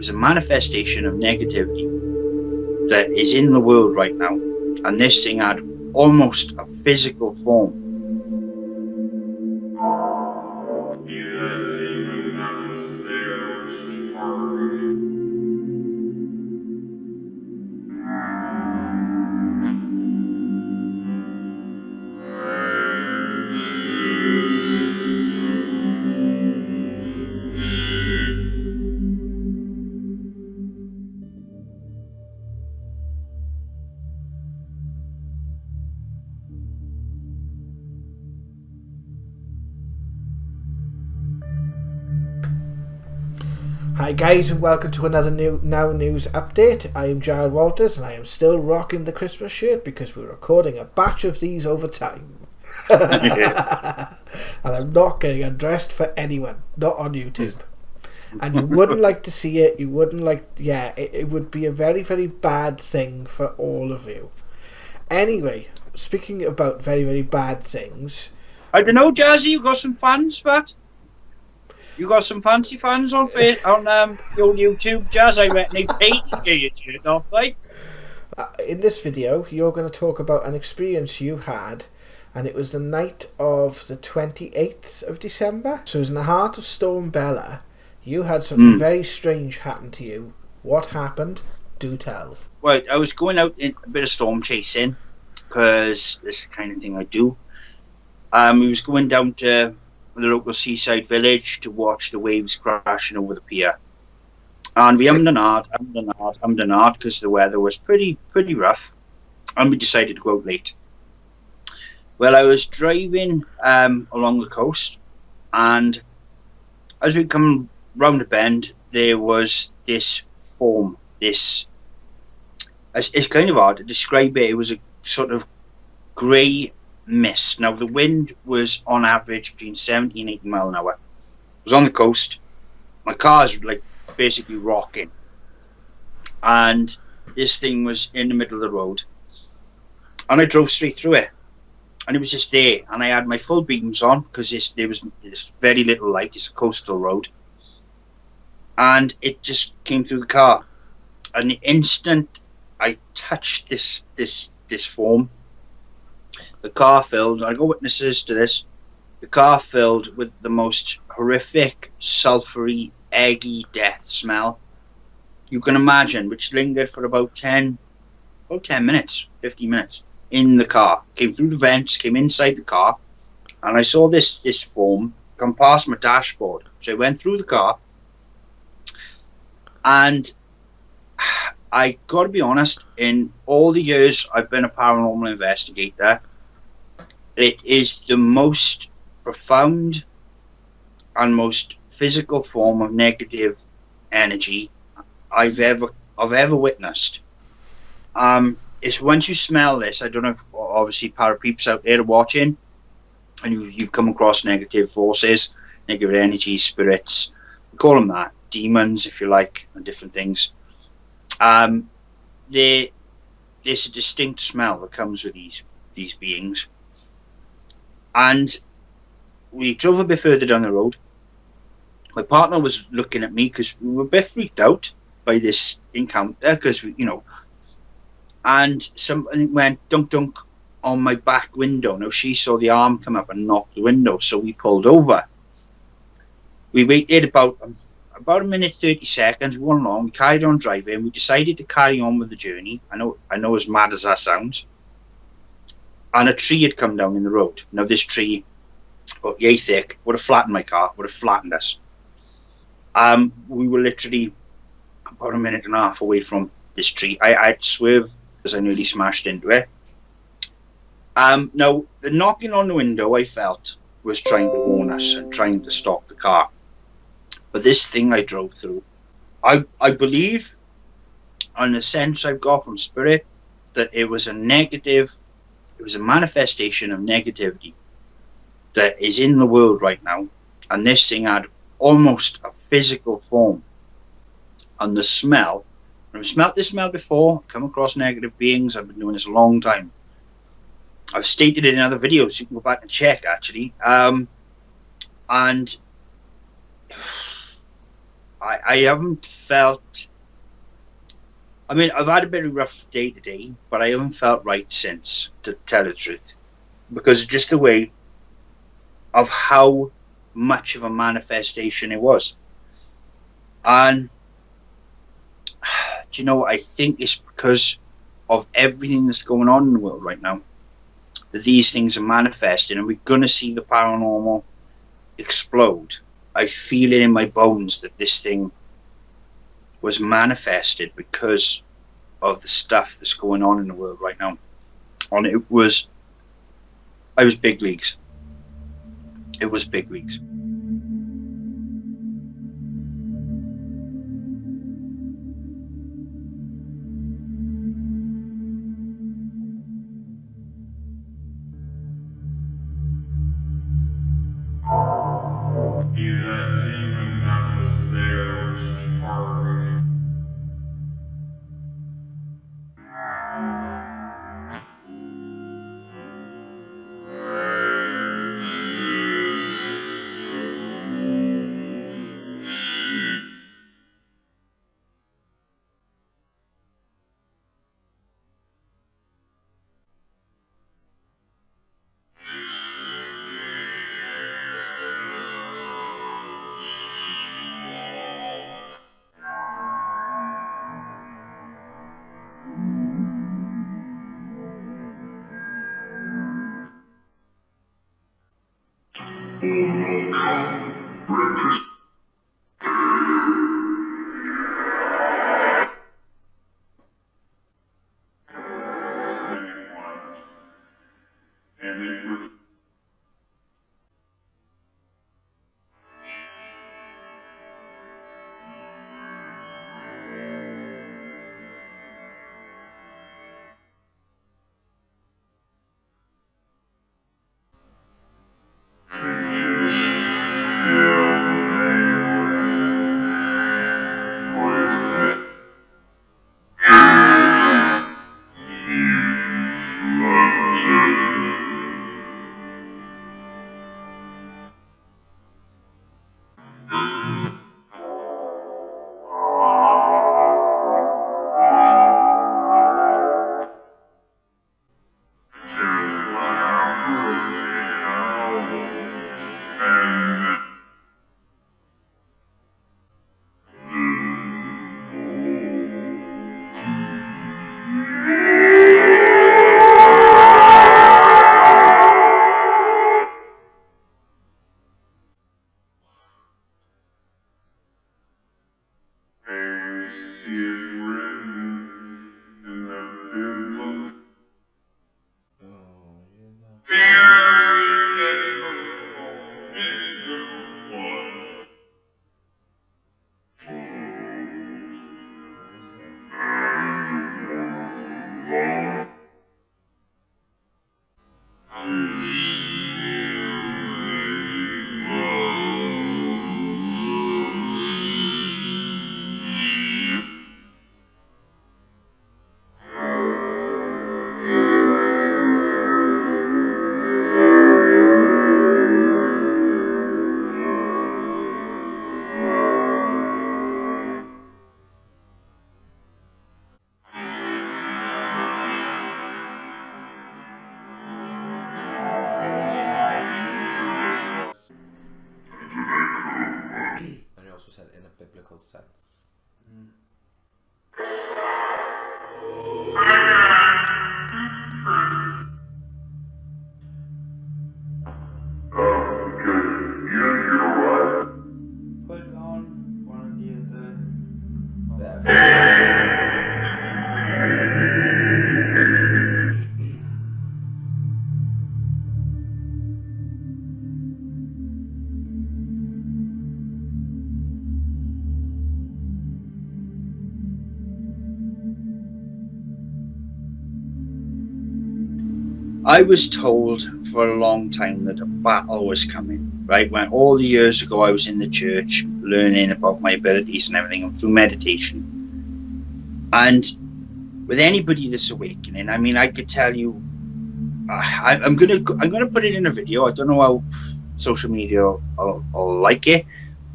was a manifestation of negativity that is in the world right now, and this thing had almost a physical form. Hi guys, and welcome to another Now News update. I am Jared Walters, and I am still rocking the Christmas shirt because we're recording a batch of these over time. And I'm not getting undressed for anyone, not on YouTube. And you wouldn't like to see it, it would be a very, very bad thing for all of you. Anyway, speaking about very, very bad things, I don't know, Jazzy, you got some fans, but you got some fancy fans on your YouTube, Jazz. I reckon they paid to get your shirt off, right? In this video, you're going to talk about an experience you had, and it was the night of the 28th of December. So it was in the heart of Storm Bella. You had something very strange happen to you. What happened? Do tell. Right, I was going out in a bit of storm chasing, because this is the kind of thing I do. We was going down to the local seaside village to watch the waves crashing over the pier. And we hummed and hard because the weather was pretty rough, and we decided to go out late. Well, I was driving along the coast, and as we come round a bend, there was this form, it's kind of hard to describe it. It was a sort of grey mist. Now, the wind was on average between 70 and 80 mile an hour. It was on the coast. My car's like basically rocking, and this thing was in the middle of the road, and I drove straight through it, and it was just there, and I had my full beams on because there was very little light. It's a coastal road, and it just came through the car, and the instant I touched this form, the car filled. I got witnesses to this. The car filled with the most horrific, sulphury, eggy death smell you can imagine, which lingered for about 10 minutes, 15 minutes in the car. Came through the vents, came inside the car, and I saw this form come past my dashboard. So I went through the car, and I got to be honest, in all the years I've been a paranormal investigator, it is the most profound and most physical form of negative energy I've ever witnessed. It's once you smell this, I don't know if obviously parapeeps out there are watching, and you've come across negative forces, negative energy, spirits, we call them that, demons if you like, and different things. There's a distinct smell that comes with these beings. And we drove a bit further down the road. My partner was looking at me because we were a bit freaked out by this encounter, because and something went dunk dunk on my back window. Now she saw the arm come up and knock the window, so we pulled over. We waited about a minute 30 seconds. We went along, we carried on driving. We decided to carry on with the journey. I know as mad as that sounds. And a tree had come down in the road. Now this tree, about yay thick, would have flattened my car, would have flattened us. We were literally about a minute and a half away from this tree. I had to swerve because I nearly smashed into it. Now, the knocking on the window, I felt, was trying to warn us and trying to stop the car. But this thing I drove through, I believe, on the sense I've got from spirit, that it was a manifestation of negativity that is in the world right now, and this thing had almost a physical form. And the smell, I've smelt this smell before, I've come across negative beings, I've been doing this a long time. I've stated it in other videos, you can go back and check actually. And I haven't felt. I mean, I've had a bit of rough day today, but I haven't felt right since, to tell the truth, because just the way of how much of a manifestation it was. And do you know what? I think it's because of everything that's going on in the world right now that these things are manifesting, and we're going to see the paranormal explode. I feel it in my bones that this thing was manifested because of the stuff that's going on in the world right now. And I was big leagues. It was big leagues. And he also said in a biblical sense. Put on one of the I was told for a long time that a battle was coming, right? When all the years ago I was in the church learning about my abilities and everything, and through meditation. And with anybody that's awakening, I mean, I could tell you, I'm gonna put it in a video. I don't know how social media will like it,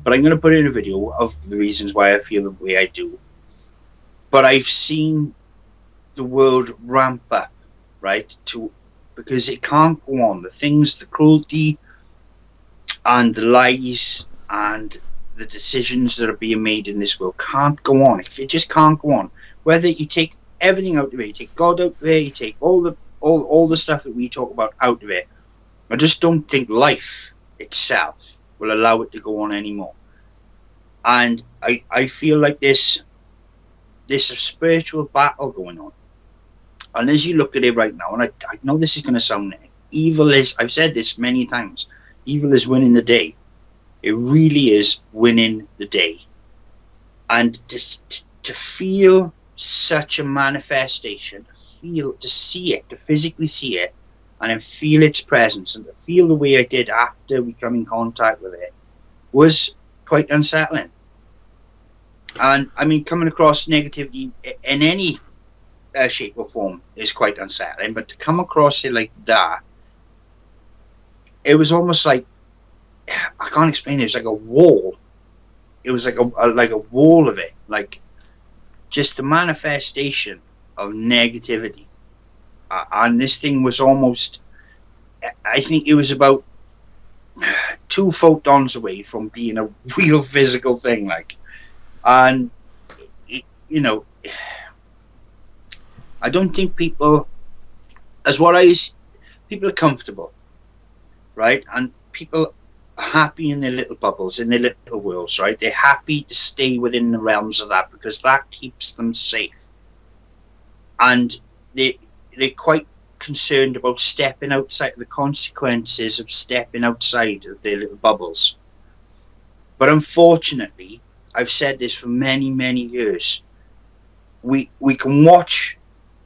but I'm going to put in a video of the reasons why I feel the way I do. But I've seen the world ramp up, right, because it can't go on. The things, the cruelty and the lies and the decisions that are being made in this world can't go on. It just can't go on. Whether you take everything out of it, you take God out of it, you take all the stuff that we talk about out of it, I just don't think life itself will allow it to go on anymore. And I feel like there's a spiritual battle going on. And as you look at it right now, and I know this is going to sound evil, I've said this many times, evil is winning the day. It really is winning the day. And to feel such a manifestation, to see it, to physically see it, and then feel its presence, and to feel the way I did after we come in contact with it, was quite unsettling. And I mean, coming across negativity in any shape or form is quite unsettling, but to come across it like that, it was almost like, I can't explain it. It was like a wall. It was like a wall of it, like just the manifestation of negativity. And this thing was almost, I think it was about 2 photons away from being a real physical thing, like. And I don't think people are comfortable, right? And people are happy in their little bubbles, in their little worlds, right? They're happy to stay within the realms of that because that keeps them safe. And they're quite concerned about stepping outside, the consequences of stepping outside of their little bubbles. But unfortunately, I've said this for many, many years, we can watch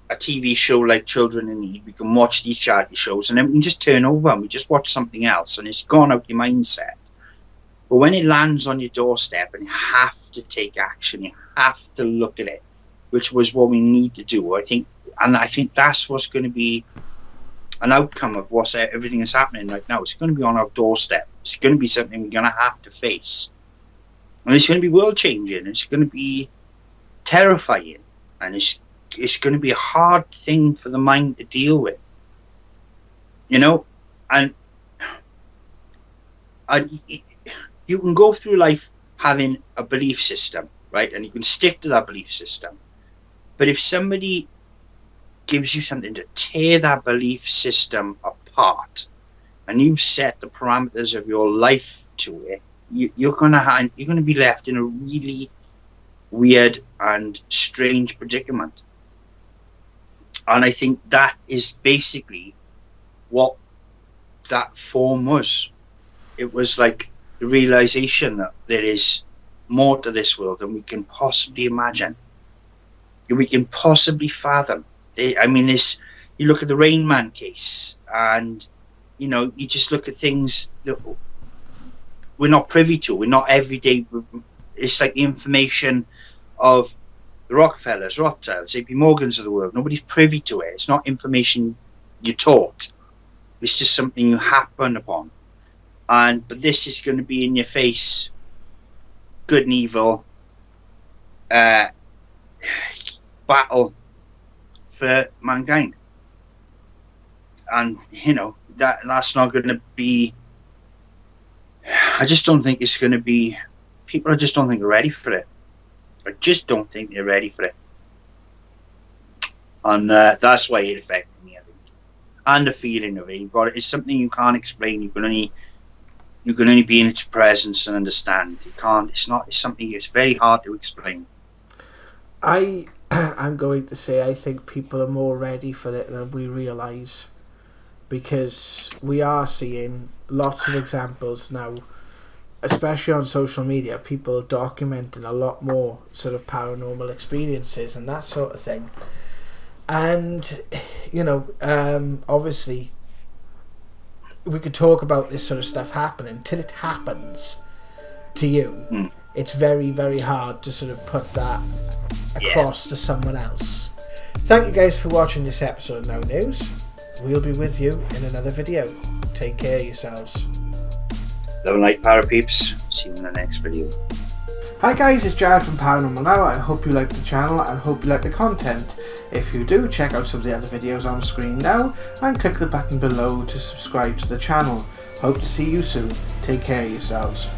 a TV show like Children in Need, we can watch these charity shows, and then we can just turn over and we just watch something else, and it's gone out your mindset. But when it lands on your doorstep and you have to take action, you have to look at it, which was what we need to do, I think that's what's going to be an outcome of everything that's happening right now. It's going to be on our doorstep. It's going to be something we're going to have to face. And it's going to be world-changing. It's going to be terrifying. And it's going to be a hard thing for the mind to deal with. And you can go through life having a belief system, right? And you can stick to that belief system. But if somebody gives you something to tear that belief system apart, and you've set the parameters of your life to it, you're gonna be left in a really weird and strange predicament. And I think that is basically what that form was. It was like the realization that there is more to this world than we can possibly imagine, we can possibly fathom. You look at the Rain Man case, and you just look at things that we're not privy to. We're not every day. It's like the information of the Rockefellers, Rothschilds, JP Morgans of the world. Nobody's privy to it. It's not information you're taught. It's just something you happen upon. But this is going to be in your face, good and evil, battle for mankind. And that's not going to be, I just don't think it's going to be, people just don't think they're ready for it. I just don't think they're ready for it. And that's why it affected me, I think. And the feeling of it. It's something you can't explain. You can only be in its presence and understand. You can't, it's something, it's very hard to explain. I'm going to say I think people are more ready for it than we realise, because we are seeing lots of examples now, especially on social media, people documenting a lot more sort of paranormal experiences and that sort of thing. And obviously we could talk about this sort of stuff happening till it happens to you. It's very, very hard to sort of put that across to someone else. Thank you guys for watching this episode of No News. We'll be with you in another video. Take care of yourselves. Love and light, para peeps. See you in the next video. Hi guys, it's Jared from Paranormal Now. I hope you like the channel and hope you like the content. If you do, check out some of the other videos on the screen now and click the button below to subscribe to the channel. Hope to see you soon. Take care of yourselves.